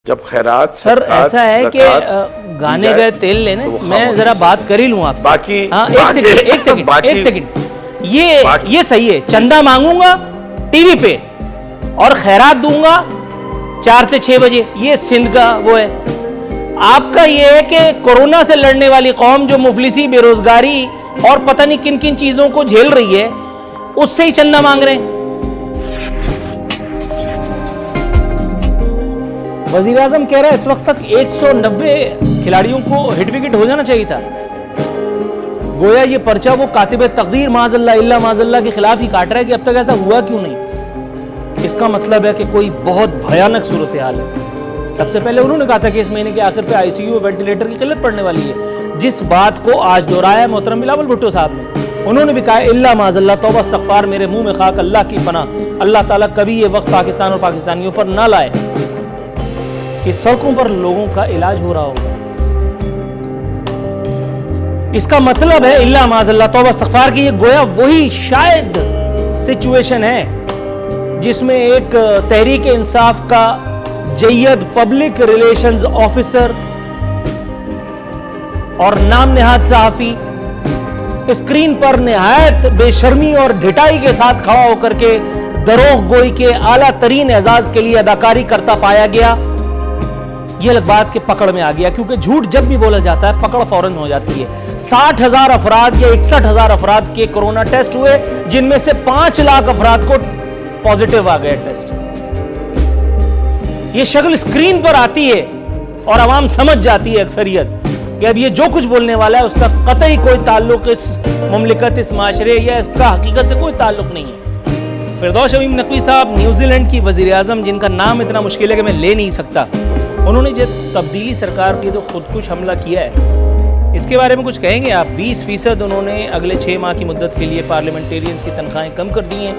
जब खैरात सर ऐसा है कि गाने गए तेल लेने, तो मैं जरा बात कर ही लूं आपसे। बाकी हाँ, एक सेकंड ये सही है। चंदा मांगूंगा टीवी पे और खैरात दूंगा 4 से 6 बजे, ये सिंध का वो है। आपका ये है कि कोरोना से लड़ने वाली कौम जो मुफलिसी, बेरोजगारी और पता नहीं किन किन चीजों को झेल रही है, उससे ही चंदा मांग रहे हैं। वजीर आजम कह रहा है इस वक्त तक 190 खिलाड़ियों को हिट विकेट हो जाना चाहिए था। गोया ये पर्चा वो कातिब तकदीर माज़ल्ला इल्ला माज़ल्ला के खिलाफ ही काट रहा है कि अब तक ऐसा हुआ क्यों नहीं। इसका मतलब है कि कोई बहुत भयानक सूरत हाल है। सबसे पहले उन्होंने कहा था कि इस महीने के आखिर पे आईसीयू वेंटिलेटर की किल्लत पड़ने वाली है, जिस बात को आज दोहराया मोहतरम बिलावल भुट्टो साहब ने। उन्होंने भी कहा इल्ला माज़ल्ला तौबा इस्तग़फ़ार, मेरे मुंह में खाक, अल्लाह की पनाह, अल्लाह ताला कभी ये वक्त पाकिस्तान और पाकिस्तानियों पर ना लाए कि सड़कों पर लोगों का इलाज हो रहा होगा। इसका मतलब है इल्ला माज़ल्ला तौबा इस्तग़फ़ार की ये गोया वही शायद सिचुएशन है जिसमें एक तहरीक इंसाफ का जय्यद पब्लिक रिलेशंस ऑफिसर और नाम नेहाद सहाफी स्क्रीन पर निहायत बेशर्मी और ढिठाई के साथ खड़ा होकर के दरोग गोई के आला तरीन एजाज के लिए अदाकारी करता पाया गया। यह बात के पकड़ में आ गया, क्योंकि झूठ जब भी बोला जाता है पकड़ फौरन हो जाती है। 60,000 अफराद या 61,000 अफराद के कोरोना टेस्ट हुए, जिनमें से 5 लाख अफराद को पॉजिटिव आ गया टेस्ट। यह शक्ल स्क्रीन पर आती है और आवाम समझ जाती है अक्सरियत कि अब ये जो कुछ बोलने वाला है उसका कतई कोई ताल्लुक इस मुमलिकत, इस माशरे या इसका हकीकत से कोई ताल्लुक नहीं है। फिरदौस शमीम नकवी साहब न्यूजीलैंड की वजीर आजम, जिनका नाम इतना मुश्किल है कि मैं ले नहीं सकता, उन्होंने जो तब्दीली सरकार की जो खुदकुश हमला किया है, इसके बारे में कुछ कहेंगे आप? 20% उन्होंने अगले 6 माह की मुद्दत के लिए पार्लियामेंटेरियंस की तनख्वाहें कम कर दी हैं।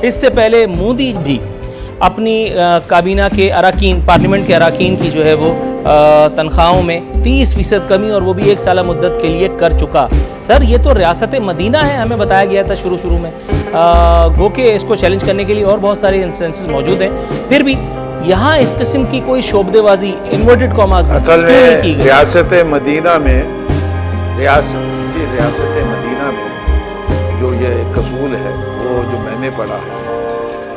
इससे पहले मोदी भी अपनी काबीना के अराकीन, पार्लियामेंट के अराकीन की जो है वो तनख्वाहों में 30% कमी, और वो भी 1 साल मुद्दत के लिए कर चुका। सर ये तो रियासत मदीना है, हमें बताया गया था शुरू में। गो के इसको चैलेंज करने के लिए और बहुत सारे इंस्टेंसेस मौजूद हैं, फिर भी यहाँ इस किस्म की कोई शोबदेबाजी इन्वर्टेड कॉमास असल में रियासत मदीना में जो ये कसूल है वो जो मैंने पढ़ा है,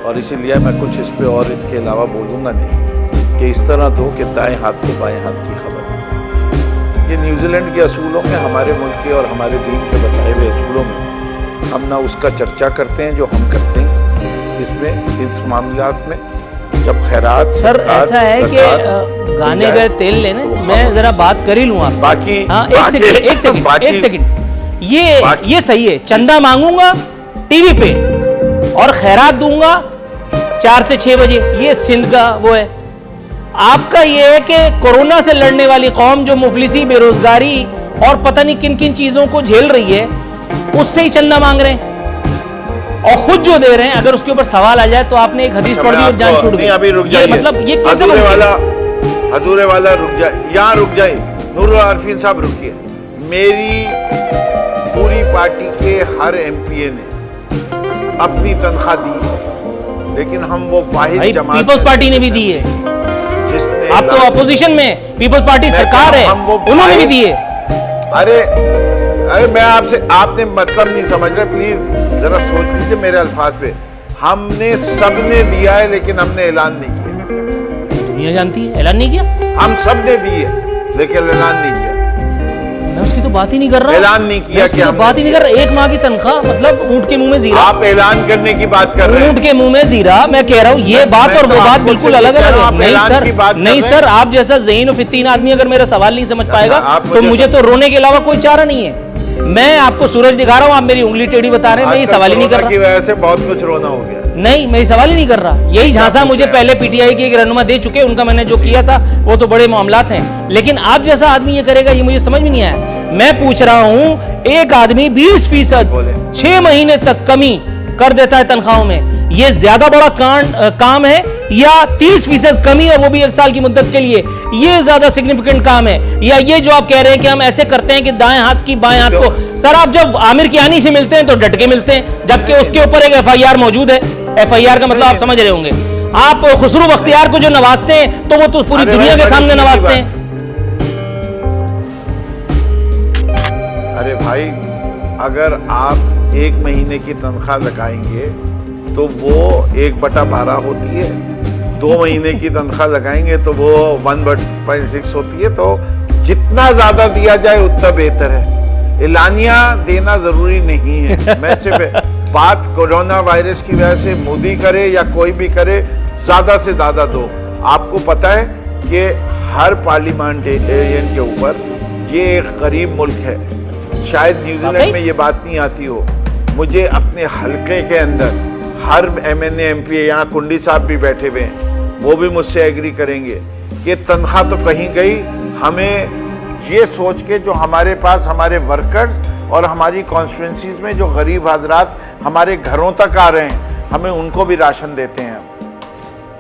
और इसीलिए मैं कुछ इस पे और इसके अलावा बोलूँगा नहीं कि इस तरह दो कि दाएं हाथ को बाएं हाथ की खबर। ये न्यूजीलैंड के असूलों में, हमारे मुल्क के और हमारे दीन के बताए हुए असूलों में हम ना उसका चर्चा करते हैं जो हम करते हैं इसमें, इस मामलात में। जब खैरात सर ऐसा है कि गाने गए तेल लेने, तो मैं जरा बात कर ही लूं आपसे। बाकी हाँ, एक सेकंड ये सही है। चंदा मांगूंगा टीवी पे और खैरात दूंगा 4 से 6 बजे, ये सिंध का वो है। आपका ये है कि कोरोना से लड़ने वाली कौम जो मुफलिसी, बेरोजगारी और पता नहीं किन किन चीजों को झेल रही है, उससे ही चंदा मांग रहे हैं और खुद जो दे रहे हैं। अगर उसके ऊपर सवाल आ जाए तो आपने एक हदीस पढ़ दी और जान छूट गई। अभी रुक जाइए, मतलब ये कैसे हजूरे वाला रुक जाए, यहाँ रुक जाए। नूरुल आरिफीन साहब रुकिए। मेरी पूरी पार्टी के हर एमपीए ने अपनी तनख्वाह दी है, लेकिन हम वो वाहिद जमात, पीपल्स पार्टी ने भी दी है, जिसने आप तो अपोजिशन में, पीपल्स पार्टी सरकार है, उन्होंने भी दी है। अरे मैं आपने मतलब नहीं समझ रहे, प्लीज जरा सोच लीजिए मेरे अल्फाज पे। हमने सबने दिया है, लेकिन हमने ऐलान नहीं किया। दुनिया जानती है, ऐलान नहीं किया। हम सब ने दिए लेकिन ऐलान नहीं किया। मैं उसकी तो बात ही नहीं कर रहा, ऐलान नहीं किया, क्या बात ही नहीं कर रहा। 1 माह की तनख्वाह मतलब ऊंट के मुंह में जीरा। आप ऐलान करने की बात कर रहे हैं, ऊंट के मुंह में जीरा। मैं कह रहा हूँ ये बात और वो बात बिल्कुल अलग अलग है। नहीं सर, आप जैसा ज़हीन और फित्तीन आदमी अगर मेरा सवाल नहीं समझ पाएगा तो मुझे तो रोने के अलावा कोई चारा नहीं है। मैं आपको सूरज दिखा रहा हूं, आप मेरी उंगली टेढ़ी बता रहे हैं। मैं ये सवाल ही नहीं कर रहा की वजह से बहुत कुछ रोना हो गया। नहीं, मैं ये सवाल ही नहीं कर रहा। यही झांसा मुझे पहले पीटीआई के एक रहनुमा दे चुके, उनका मैंने जो किया था वो तो बड़े मामलात हैं, लेकिन आप जैसा आदमी ये करेगा ये मुझे समझ में नहीं आया। मैं पूछ रहा हूं, एक आदमी 20% 6 महीने तक कमी कर देता है तनख्वाहों में, ये ज्यादा बड़ा काम है या 30% कमी और वो भी 1 साल की मुद्दत के लिए, ये ज्यादा सिग्निफिकेंट काम है? या ये जो आप कह रहे हैं कि हम ऐसे करते हैं कि दाएं हाथ की बाएं हाथ को। सर आप जब आमिर कियानी से मिलते हैं तो डट के मिलते हैं, जबकि उसके ऊपर एक FIR मौजूद है। FIR का मतलब आप समझ रहे होंगे। आप खुसरो बख्तियार को जो नवाजते हैं तो वो तो पूरी दुनिया के सामने नवाजते हैं। अरे भाई, अगर आप 1 महीने की तनख्वाह लगाएंगे तो वो 1/12 होती है, 2 महीने की तनख्वाह लगाएंगे तो वो 1/6 होती है। तो जितना ज्यादा दिया जाए उतना बेहतर है। एलानिया देना जरूरी नहीं है। मैं सिर्फ बात कोरोना वायरस की वजह से मोदी करे या कोई भी करे, ज्यादा से ज्यादा दो। आपको पता है कि हर पार्लियामेंटेरियन के ऊपर ये एक गरीब मुल्क है। शायद न्यूजीलैंड में ये बात नहीं आती हो। मुझे अपने हलके के अंदर हर MNA MP, यहाँ कुंडी साहब भी बैठे हुए हैं, वो भी मुझसे एग्री करेंगे कि तनख्वाह तो कहीं गई। हमें ये सोच के जो हमारे पास हमारे वर्कर्स और हमारी कॉन्स्टिट्यूंसीज में जो गरीब हजरात हमारे घरों तक आ रहे हैं, हमें उनको भी राशन देते हैं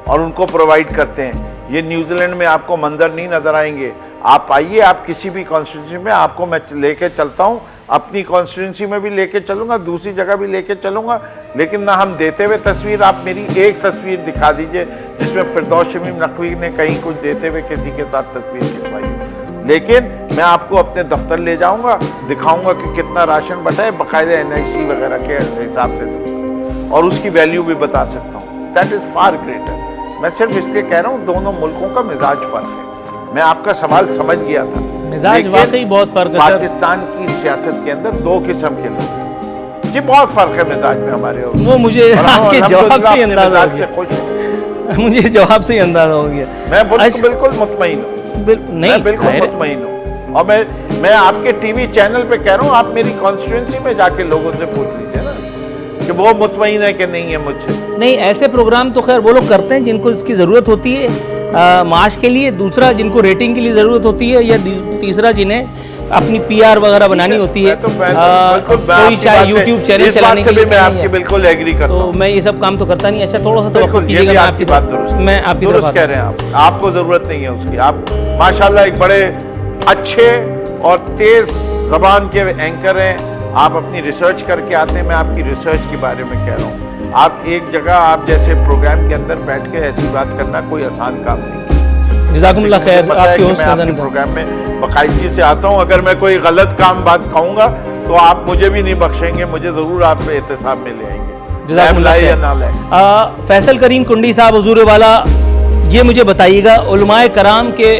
और उनको प्रोवाइड करते हैं। ये न्यूजीलैंड में आपको मंजर नहीं नजर आएंगे। आप आइए, आप किसी भी कॉन्स्टिट्यूंसी में, आपको मैं लेके चलता हूँ, अपनी कॉन्स्टिट्यूंसी में भी लेके चलूंगा, दूसरी जगह भी लेके चलूंगा। लेकिन ना हम देते हुए तस्वीर, आप मेरी एक तस्वीर दिखा दीजिए जिसमें फिरदौस शमीम नकवी ने कहीं कुछ देते हुए किसी के साथ तस्वीर खिंचवाई। लेकिन मैं आपको अपने दफ्तर ले जाऊंगा, दिखाऊंगा कि कितना राशन बटा है, बाकायदा NIC वगैरह के हिसाब से दूंगा और उसकी वैल्यू भी बता सकता हूँ। That is far greater. मैं सिर्फ इसलिए कह रहा हूँ दोनों मुल्कों का मिजाज फर्क है। मैं आपका सवाल समझ गया था, मिजाज वाकई बहुत फर्क है। पाकिस्तान की सियासत के अंदर 2 किस्म के लोग जी, बहुत फर्क है मिजाज में हमारे और वो मुझे आपके जवाब से ही अंदाजा हो गया। खुश हूं। मुझे जवाब से ही अंदाजा हो गया। मैं बिल्कुल मुतमईन हूँ, नहीं बिल्कुल मुतमईन हूँ। और मैं आपके टीवी चैनल पे कह रहा हूँ, आप मेरी कॉन्स्टिट्यूंसी में जाके लोगों से पूछ लीजिए ना कि वो मुतमईन है कि नहीं है मुझसे। नहीं, ऐसे प्रोग्राम तो खैर वो लोग करते हैं जिनको इसकी ज़रूरत होती है माश के लिए, दूसरा जिनको रेटिंग के लिए ज़रूरत होती है, या तीसरा जिन्हें अपनी PR वगैरह बनानी होती है, कोई चाहे YouTube चैनल चलाने के लिए। मैं आपकी बिल्कुल एग्री करता हूं। तो मैं ये सब काम तो करता नहीं। अच्छा, थोड़ा सा तो कीजिएगा। मैं आपकी बात दुरुस्त, मैं आपकी दुरुस्त कह रहे हैं। आपको जरूरत नहीं है उसकी। आप माशाल्लाह एक बड़े अच्छे और तेज जबान के एंकर हैं। आप अपनी रिसर्च करके आते हैं। मैं आपकी रिसर्च के बारे में कह रहा हूँ। आप एक जगह आप जैसे प्रोग्राम के अंदर बैठ के ऐसी बात करना कोई आसान काम नहीं। जज़ाकुमुल्लाह खैर। आपकी मैं प्रोग्राम में बाकायदगी से आता हूँ। अगर मैं कोई गलत काम बात कहूँगा तो आप मुझे भी नहीं बख्शेंगे, मुझे जरूर आप एहतसाब में ले आएंगे। फैसल करीम कुंडी साहब, हुजूर वाला, ये मुझे बताइएगा, उलमाए कराम के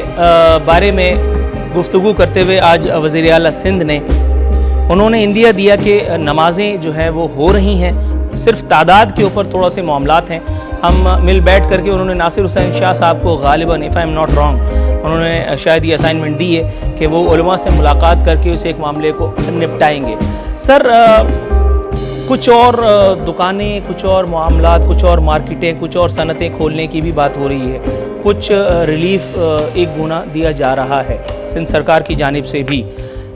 बारे में गुफ्तगू करते हुए आज वज़ीर आला सिंध ने उन्होंने इंदिया दिया कि नमाजें जो है वो हो रही हैं, सिर्फ तादाद के ऊपर थोड़ा से मामलात हैं। हम मिल बैठ करके उन्होंने नासिर हुसैन शाह साहब को गालिबन, if I am not wrong, उन्होंने शायद ये असाइनमेंट दी है कि वो उलमा से मुलाकात करके उस एक मामले को निपटाएंगे। सर, कुछ और दुकानें, कुछ और मामलात, कुछ और मार्केटें, कुछ और सनतें खोलने की भी बात हो रही है। कुछ रिलीफ एक गुना दिया जा रहा है सिंध सरकार की जानिब से भी।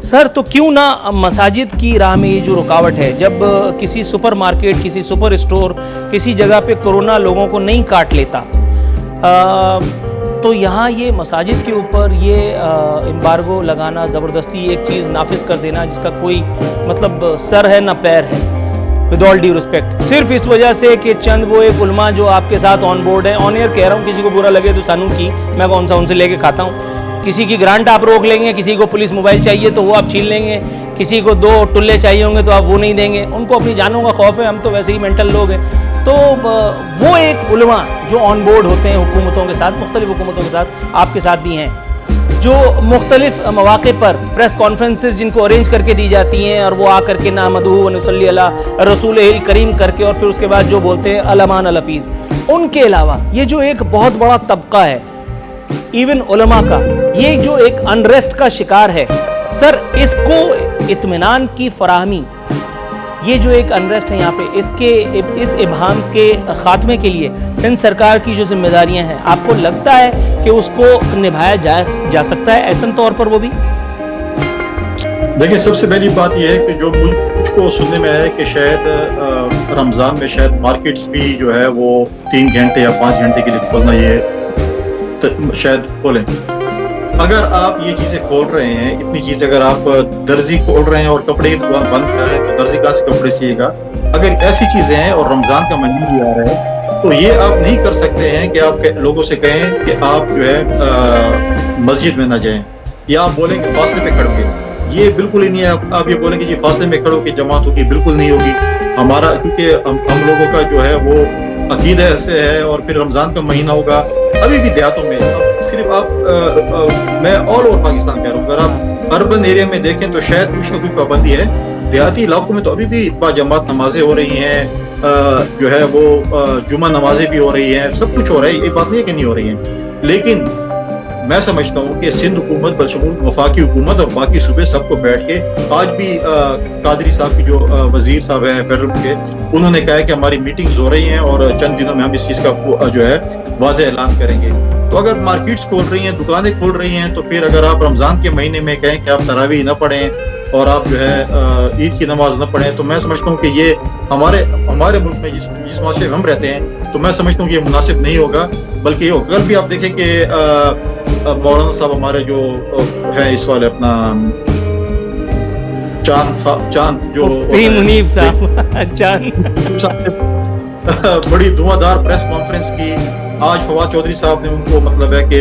सर, तो क्यों ना मसाजिद की राह में ये जो रुकावट है, जब किसी सुपर मार्केट, किसी सुपर स्टोर, किसी जगह पे कोरोना लोगों को नहीं काट लेता, तो यहाँ ये मसाजिद के ऊपर ये एम्बार्गो लगाना, ज़बरदस्ती एक चीज़ नाफिज कर देना जिसका कोई मतलब सर है ना पैर है, विद ऑल ड्यू रिस्पेक्ट, सिर्फ इस वजह से कि चंद वो एक उलमा जो आपके साथ ऑन बोर्ड है। ऑन एयर कह रहा हूँ, किसी को बुरा लगे तो सानू की, मैं कौन सा उनसे लेके खाता हूँ। किसी की ग्रांट आप रोक लेंगे, किसी को पुलिस मोबाइल चाहिए तो वो आप छीन लेंगे, किसी को 2 टुल्ले चाहिए होंगे तो आप वो नहीं देंगे। उनको अपनी जानों का खौफ है, हम तो वैसे ही मेंटल लोग हैं। तो वो एक उलमा जो ऑन बोर्ड होते हैं हुकूमतों के साथ, मुख्तलिफ हुकूमतों के साथ, आपके साथ भी हैं, जो मुख्तलिफ मौक़े पर प्रेस कॉन्फ्रेंसेस जिनको अरेंज करके दी जाती हैं और वो आकर के नामदहू व नसल्ली अला रसूल करीम करके और फिर उसके बाद जो बोलते हैं अलमान अल हफीज़, उनके अलावा ये जो एक बहुत बड़ा तबका है इवन उलमा का, ये जो एक अनरेस्ट का शिकार है, सर इसको इत्मीनान की फराहमी, ये जो एक अनरेस्ट है यहाँ पे, इस इबहाम के खात्मे के लिए सिंध सरकार की जो जिम्मेदारियां हैं, आपको लगता है कि उसको निभाया जा सकता है ऐसा तौर पर? वो भी देखिए, सबसे पहली बात यह है कि जो मुझको सुनने में आया है कि शायद रमज़ान में शायद मार्केट्स भी जो है वो 3 घंटे या 5 घंटे के लिए खोलना, ये शायद खोलें। अगर आप ये चीज़ें खोल रहे हैं, इतनी चीज़ें, अगर आप दर्जी खोल रहे हैं और कपड़े की दुकान बंद कर रहे हैं तो दर्जी कहाँ से कपड़े सिएगा? अगर ऐसी चीज़ें हैं और रमज़ान का महीना भी आ रहा है तो ये आप नहीं कर सकते हैं कि आप लोगों से कहें कि आप जो है मस्जिद में ना जाएं, या आप बोलें कि फासले पे खड़ोगे, ये बिल्कुल ही नहीं है। आप ये बोलेंगे जी फासले में खड़ो कि जमात होगी, बिल्कुल नहीं होगी हमारा, क्योंकि हम लोगों का जो है वो अकीदा ऐसे है। और फिर रमजान का महीना होगा, अभी भी देहातों में सिर्फ आप मैं ऑल ओवर पाकिस्तान कह रहा हूँ, अगर आप अर्बन एरिया में देखें तो शायद कुछ ना कुछ पाबंदी है, देहाती इलाकों में तो अभी भी बाजमात नमाजें हो रही हैं, जो है वो जुमा नमाजें भी हो रही हैं, सब कुछ हो रहा है, ये बात नहीं है कि नहीं हो रही है। लेकिन मैं समझता हूँ कि सिंध हुकूमत बशमूल वफाकी हुकूमत और बाकी सूबे सबको बैठ के, आज भी कादरी साहब की जो वजीर साहब हैं फेडरल के, उन्होंने कहा है कि हमारी मीटिंग्स हो रही हैं और चंद दिनों में हम इस चीज़ का जो है वाज़ेह ऐलान करेंगे। तो अगर मार्केट्स खोल रही हैं, दुकानें खोल रही हैं, तो फिर अगर आप रमज़ान के महीने में कहें कि आप तरावी न पढ़ें और आप जो है ईद की नमाज न पढ़ें, तो मैं समझता हूँ कि ये हमारे मुल्क में जिस माशरे में हम रहते हैं, तो मैं समझता हूँ कि ये मुनासिब नहीं होगा। बल्कि ये कल भी आप देखें कि मौलाना साहब हमारे जो है इस वाले अपना चांद जो मुनीब साहब चांद बड़ी धुआंधार प्रेस कॉन्फ्रेंस की आज फवाद चौधरी साहब ने उनको मतलब है कि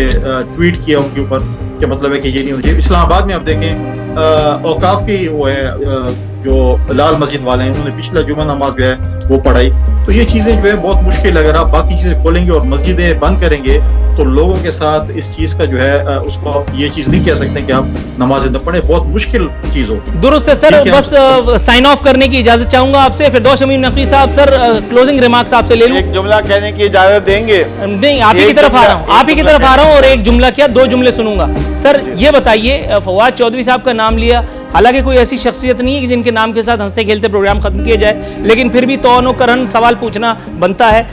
ट्वीट किया उनके ऊपर कि मतलब है कि ये नहीं होना चाहिए। इस्लामाबाद में आप देखें औकाफ की वो है जो लाल मस्जिद वाले हैं, उन्होंने पिछला जुमा नमाज जो है वो पढ़ाई। तो ये चीजें जो है बहुत मुश्किल, अगर आप बाकी चीजें खोलेंगे और मस्जिदें बंद करेंगे तो लोगों के साथ इस चीज का जो है उसको आप ये चीज नहीं कह सकते कि आप नमाजें न पढ़े, बहुत मुश्किल चीज हो। दुरुस्त है सर, बस साइन ऑफ करने की इजाजत चाहूंगा आपसे। फिरदौस शमीम नकवी साहब, सर क्लोजिंग रिमार्क्स आपसे ले लूं। एक जुमला कहने की इजाजत देंगे? नहीं, आप ही की तरफ आ रहा हूँ, आप ही की तरफ आ रहा हूँ, और एक जुमला क्या 2 जुमले सुनूंगा। सर ये बताइए, फवाद चौधरी साहब का नाम लिया, हालांकि कोई ऐसी शख्सियत नहीं है कि जिनके नाम के साथ हंसते खेलते प्रोग्राम खत्म किया जाए, लेकिन फिर भी तौनो करन सवाल पूछना बनता है।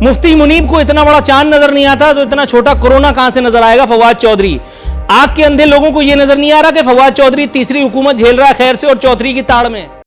मुफ्ती मुनीब को इतना बड़ा चांद नजर नहीं आता, तो इतना छोटा कोरोना कहां से नजर आएगा फवाद चौधरी? आग के अंधे लोगों को यह नजर नहीं आ रहा कि फवाद चौधरी तीसरी हुकूमत झेल रहा है खैर से और चौधरी की ताड़ में।